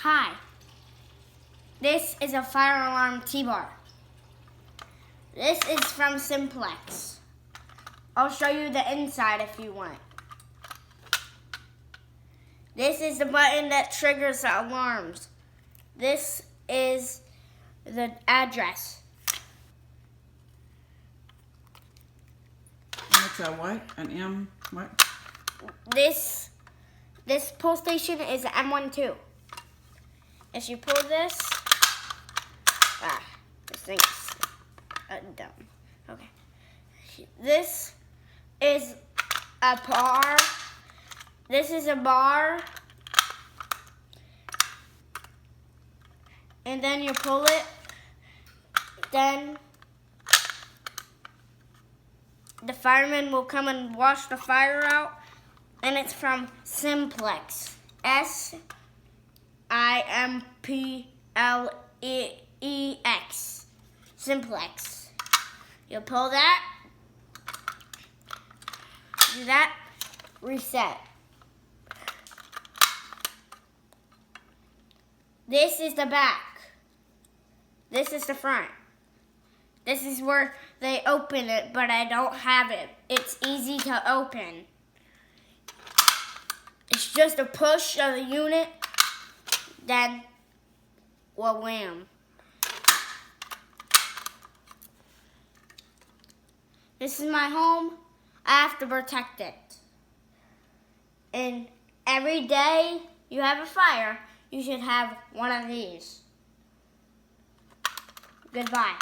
Hi, this is a fire alarm T-bar. This is from Simplex. I'll show you the inside if you want. This is the button that triggers the alarms. This is the address. And it's a what? An M what? This pull station is M12. If you pull this, this thing's dumb. Okay. This is a bar. This is a bar. And then you pull it. Then the fireman will come and wash the fire out. And it's from Simplex. Simplex. Simplex. You pull that. Do that. Reset. This is the back. This is the front. This is where they open it, but I don't have it. It's easy to open. It's just a push of the unit, then wham. This is my home. I have to protect it. And every day you have a fire, you should have one of these. Goodbye.